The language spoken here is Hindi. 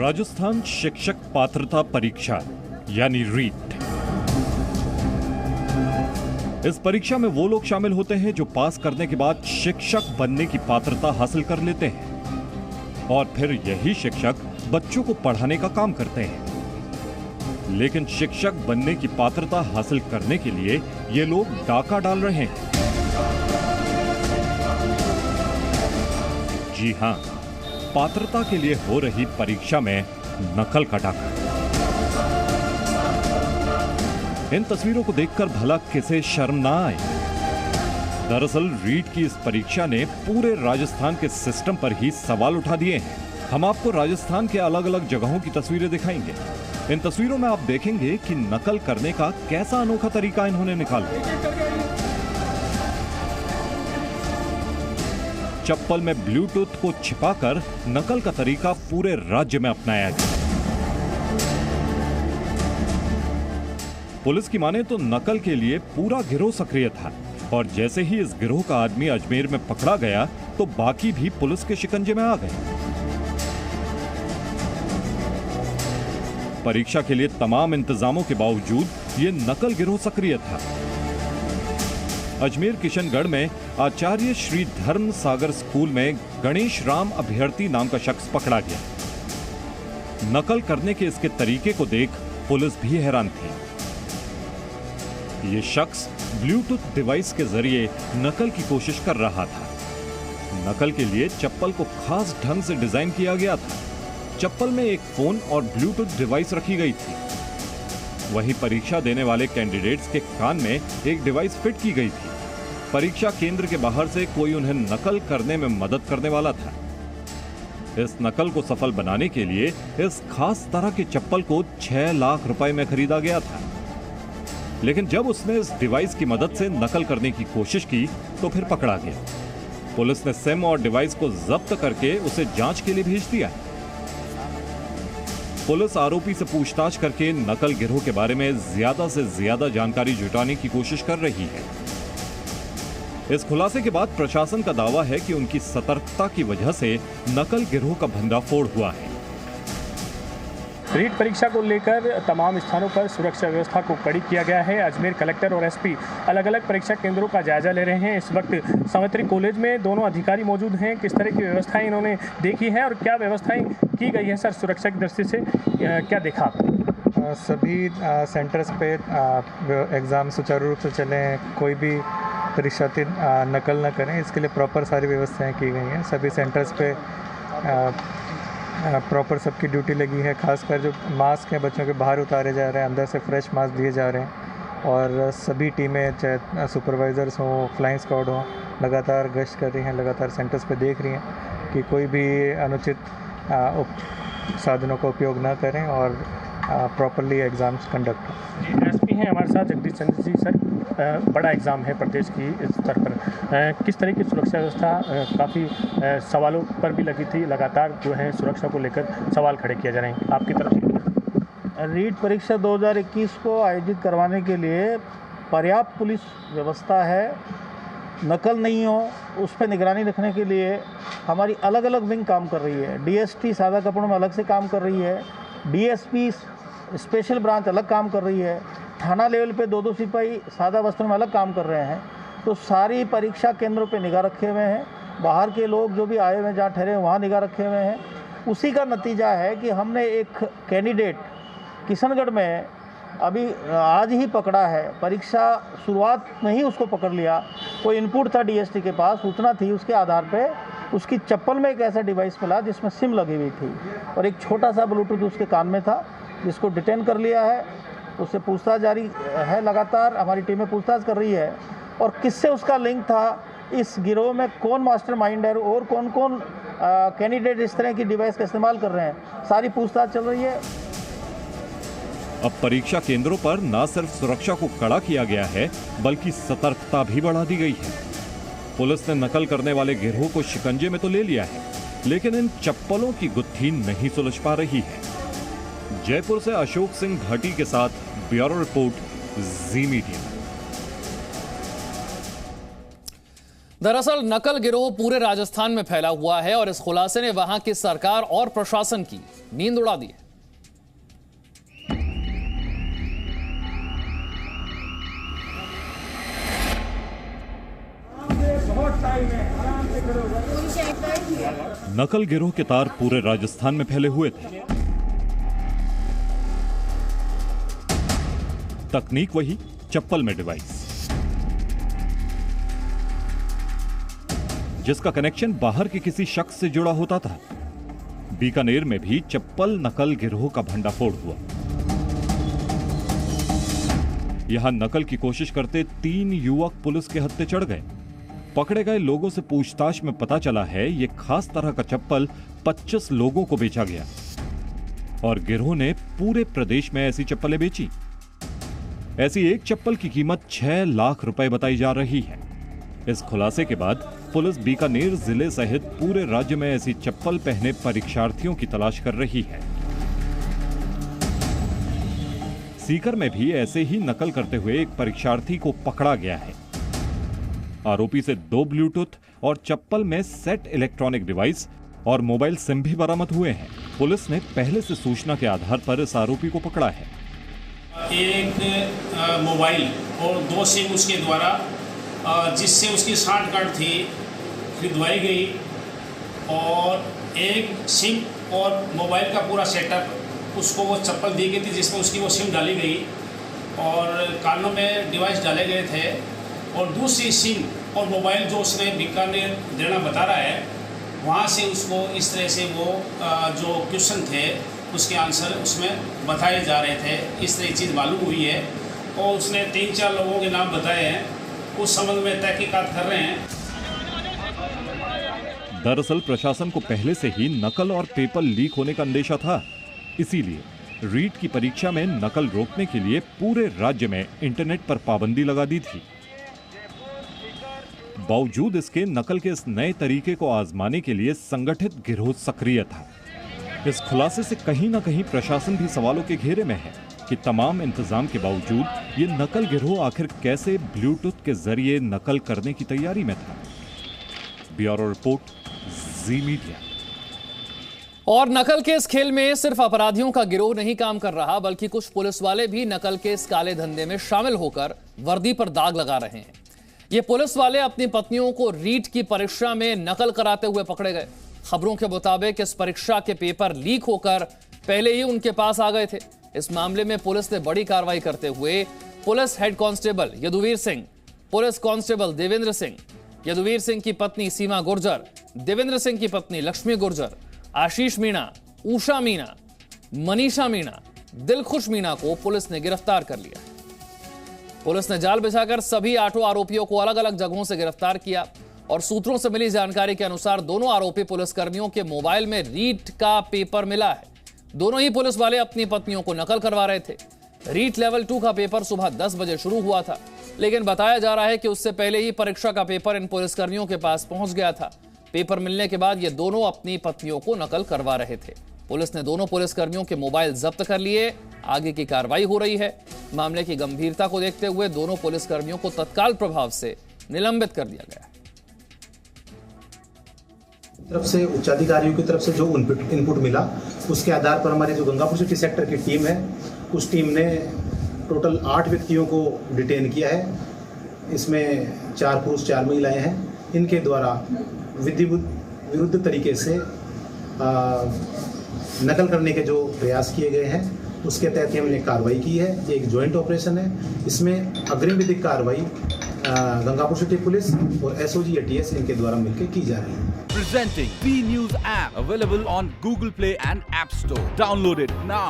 राजस्थान शिक्षक पात्रता परीक्षा यानी रीट। इस परीक्षा में वो लोग शामिल होते हैं जो पास करने के बाद शिक्षक बनने की पात्रता हासिल कर लेते हैं और फिर यही शिक्षक बच्चों को पढ़ाने का काम करते हैं। लेकिन शिक्षक बनने की पात्रता हासिल करने के लिए ये लोग डाका डाल रहे हैं। जी हां, पात्रता के लिए हो रही परीक्षा में नकल का डाका। इन तस्वीरों को देखकर भला किसे शर्म ना आए। दरअसल रीट की इस परीक्षा ने पूरे राजस्थान के सिस्टम पर ही सवाल उठा दिए हैं। हम आपको राजस्थान के अलग अलग जगहों की तस्वीरें दिखाएंगे। इन तस्वीरों में आप देखेंगे कि नकल करने का कैसा अनोखा तरीका इन्होंने निकाला। चप्पल में ब्लूटूथ को छिपाकर नकल का तरीका पूरे राज्य में अपनाया गया। पुलिस की माने तो नकल के लिए पूरा गिरोह सक्रिय था और जैसे ही इस गिरोह का आदमी अजमेर में पकड़ा गया तो बाकी भी पुलिस के शिकंजे में आ गए। परीक्षा के लिए तमाम इंतजामों के बावजूद ये नकल गिरोह सक्रिय था। अजमेर किशनगढ़ में आचार्य श्री धर्म सागर स्कूल में गणेश राम अभ्यर्थी नाम का शख्स पकड़ा गया। नकल करने के इसके तरीके को देख पुलिस भी हैरान थी। ये शख्स ब्लूटूथ डिवाइस के जरिए नकल की कोशिश कर रहा था। नकल के लिए चप्पल को खास ढंग से डिजाइन किया गया था। चप्पल में एक फोन और ब्लूटूथ डिवाइस रखी गई थी। वहीं परीक्षा देने वाले कैंडिडेट्स के कान में एक डिवाइस फिट की गई थी। परीक्षा केंद्र के बाहर से कोई उन्हें नकल करने में मदद करने वाला था। इस नकल को सफल बनाने के लिए इस खास तरह के चप्पल को 6 लाख रुपए में खरीदा गया था। लेकिन जब उसने इस डिवाइस की मदद से नकल करने की कोशिश की तो फिर पकड़ा गया। पुलिस ने सिम और डिवाइस को जब्त करके उसे जांच के लिए भेज दिया। पुलिस आरोपी से पूछताछ करके नकल गिरोह के बारे में ज्यादा से ज्यादा जानकारी जुटाने की कोशिश कर रही है। इस खुलासे के बाद प्रशासन का दावा है कि उनकी सतर्कता की वजह से नकल गिरोह का भंडाफोड़ हुआ है। रीट परीक्षा को लेकर तमाम स्थानों पर सुरक्षा व्यवस्था को कड़ी किया गया है। अजमेर कलेक्टर और एसपी अलग अलग परीक्षा केंद्रों का जायजा ले रहे हैं। इस वक्त सावित्री कॉलेज में दोनों अधिकारी मौजूद हैं। किस तरह की व्यवस्थाएं इन्होंने देखी हैं और क्या व्यवस्थाएं की गई है सर सुरक्षा की दृष्टि से, क्या देखा आपने? सभी सेंटर्स पे एग्ज़ाम सुचारू रूप से चलें, कोई भी परीक्षार्थी नकल न करें, इसके लिए प्रॉपर सारी व्यवस्थाएं की गई हैं। सभी सेंटर्स पे प्रॉपर सबकी ड्यूटी लगी है। खासकर जो मास्क हैं बच्चों के बाहर उतारे जा रहे हैं, अंदर से फ्रेश मास्क दिए जा रहे हैं और सभी टीमें चाहे सुपरवाइज़र्स हों, फ्लाइंग स्क्वाड हों, लगातार गश्त कर रही हैं, लगातार सेंटर्स पे देख रही हैं कि कोई भी अनुचित साधनों का उपयोग ना करें और प्रॉपरली एग्ज़ाम्स कंडक्ट हों। एसपी हैं हमारे साथ जगदीश चंद्र जी। सर, बड़ा एग्ज़ाम है प्रदेश की स्तर पर, किस तरह की सुरक्षा व्यवस्था काफ़ी सवालों पर भी लगी थी, लगातार जो है सुरक्षा को लेकर सवाल खड़े किए जा रहे हैं आपकी तरफ से? रीट परीक्षा 2021 को आयोजित करवाने के लिए पर्याप्त पुलिस व्यवस्था है। नकल नहीं हो उस पर निगरानी रखने के लिए हमारी अलग अलग विंग काम कर रही है। डीएसटी सादा कपड़ों में अलग से काम कर रही है, डीएसपी स्पेशल ब्रांच अलग काम कर रही है, थाना लेवल पे 2-2 सिपाही सादा वस्त्र में अलग काम कर रहे हैं। तो सारी परीक्षा केंद्रों पे निगाह रखे हुए हैं। बाहर के लोग जो भी आए हुए हैं जहाँ ठहरे वहाँ निगाह रखे हुए हैं। उसी का नतीजा है कि हमने एक कैंडिडेट किशनगढ़ में अभी आज ही पकड़ा है। परीक्षा शुरुआत में ही उसको पकड़ लिया। कोई इनपुट था डीएसटी के पास, सूचना थी, उसके आधार पे उसकी चप्पल में एक ऐसा डिवाइस मिला जिसमें सिम लगी हुई थी और एक छोटा सा ब्लूटूथ उसके कान में था, जिसको डिटेन कर लिया है। उससे पूछताछ जारी है, लगातार हमारी टीमें पूछताछ कर रही है और किससे उसका लिंक था, इस गिरोह में कौन मास्टरमाइंड है और कौन कौन कैंडिडेट इस तरह की डिवाइस का इस्तेमाल कर रहे हैं, सारी पूछताछ चल रही है। अब परीक्षा केंद्रों पर न सिर्फ सुरक्षा को कड़ा किया गया है बल्कि सतर्कता भी बढ़ा दी गई है। पुलिस ने नकल करने वाले गिरोह को शिकंजे में तो ले लिया है, लेकिन इन चप्पलों की गुत्थी नहीं सुलझ पा रही है। जयपुर से अशोक सिंह भाटी के साथ ब्यूरो रिपोर्ट, जी मीडिया। दरअसल नकल गिरोह पूरे राजस्थान में फैला हुआ है और इस खुलासे ने वहां की सरकार और प्रशासन की नींद उड़ा दी है। नकल गिरोह के तार पूरे राजस्थान में फैले हुए थे। तकनीक वही, चप्पल में डिवाइस, जिसका कनेक्शन बाहर के किसी शख्स से जुड़ा होता था। बीकानेर में भी चप्पल नकल गिरोह का भंडाफोड़ हुआ। यहां नकल की कोशिश करते 3 युवक पुलिस के हत्थे चढ़ गए। पकड़े गए लोगों से पूछताछ में पता चला है ये खास तरह का चप्पल 25 लोगों को बेचा गया और गिरोह ने पूरे प्रदेश में ऐसी चप्पलें बेची। ऐसी एक चप्पल की कीमत 6 लाख रुपए बताई जा रही है। इस खुलासे के बाद पुलिस बीकानेर जिले सहित पूरे राज्य में ऐसी चप्पल पहने परीक्षार्थियों की तलाश कर रही है। सीकर में भी ऐसे ही नकल करते हुए एक परीक्षार्थी को पकड़ा गया है। आरोपी से 2 ब्लूटूथ और चप्पल में सेट इलेक्ट्रॉनिक डिवाइस और मोबाइल सिम भी बरामद हुए हैं। पुलिस ने पहले से सूचना के आधार पर इस आरोपी को पकड़ा है। एक मोबाइल और 2 सिम उसके द्वारा जिससे उसकी शॉर्ट कार्ड थी खरीदवाई गई और एक सिम और मोबाइल का पूरा सेटअप उसको वो चप्पल दी गई थी जिसमें उसकी वो सिम डाली गई और कानों में डिवाइस डाले गए थे और दूसरी सिम और मोबाइल जो उसने बीकानेर देना बता रहा है वहाँ से उसको इस तरह से वो जो क्वेश्चन थे उसके आंसर उसमें बताए जा रहे थे। इस तरह की चीज़ मालूम हुई है और उसने 3-4 लोगों के नाम बताए हैं। उस संबंध में तहकीकात कर रहे हैं। दरअसल प्रशासन को पहले से ही नकल और पेपर लीक होने का अंदेशा था। इसीलिए रीट की परीक्षा में नकल रोकने के लिए पूरे राज्य में इंटरनेट पर पाबंदी लगा दी थी। बावजूद इसके नकल के इस नए तरीके को आजमाने के लिए संगठित गिरोह सक्रिय था। इस खुलासे से कहीं ना कहीं प्रशासन भी सवालों के घेरे में है कि तमाम इंतजाम के बावजूद ये नकल गिरोह आखिर कैसे ब्लूटूथ के जरिए नकल करने की तैयारी में था। ब्यूरो रिपोर्ट, जी मीडिया। और नकल के इस खेल में सिर्फ अपराधियों का गिरोह नहीं काम कर रहा, बल्कि कुछ पुलिस वाले भी नकल के इस काले धंधे में शामिल होकर वर्दी पर दाग लगा रहे हैं। ये पुलिस वाले अपनी पत्नियों को रीट की परीक्षा में नकल कराते हुए पकड़े गए। खबरों के मुताबिक इस परीक्षा के पेपर लीक होकर पहले ही उनके पास आ गए थे। इस मामले में पुलिस ने बड़ी कार्रवाई करते हुए police head constable Yaduveer Singh, police constable Devendra Singh, Yaduveer Singh की पत्नी सीमा गुर्जर, देवेंद्र सिंह की पत्नी लक्ष्मी गुर्जर, आशीष मीणा, उषा मीणा, मनीषा मीणा, दिलखुश मीणा को पुलिस ने गिरफ्तार कर लिया। पुलिस ने जाल बिछाकर सभी 8 आरोपियों को अलग अलग जगहों से गिरफ्तार किया और सूत्रों से मिली जानकारी के अनुसार दोनों आरोपी पुलिसकर्मियों के मोबाइल में रीट का पेपर मिला है। दोनों ही पुलिस वाले अपनी पत्नियों को नकल करवा रहे थे। रीट लेवल 2 का पेपर सुबह 10 बजे शुरू हुआ था, लेकिन बताया जा रहा है कि उससे पहले ही परीक्षा का पेपर इन पुलिसकर्मियों के पास पहुंच गया था। पेपर मिलने के बाद ये दोनों अपनी पत्नियों को नकल करवा रहे थे। पुलिस ने दोनों पुलिसकर्मियों के मोबाइल जब्त कर लिए। आगे की कार्रवाई हो रही है। मामले की गंभीरता को देखते हुए दोनों पुलिसकर्मियों को तत्काल प्रभाव से निलंबित कर दिया गया है। तरफ से उच्चाधिकारियों की तरफ से जो इनपुट मिला उसके आधार पर हमारे जो गंगापुर सिटी सेक्टर की टीम है उस टीम ने टोटल 8 व्यक्तियों को डिटेन किया है। इसमें 4 पुरुष 4 महिलाएं हैं। इनके द्वारा विरुद्ध तरीके से नकल करने के जो प्रयास किए गए हैं उसके तहत हमने कार्रवाई की है। ये एक जॉइंट ऑपरेशन है। इसमें अग्रिम विधिक कार्रवाई गंगापुर सिटी पुलिस और एसओजी एटीएस इनके द्वारा मिलकर की जा रही है। Presenting B News app available on Google Play and App Store. Download it now.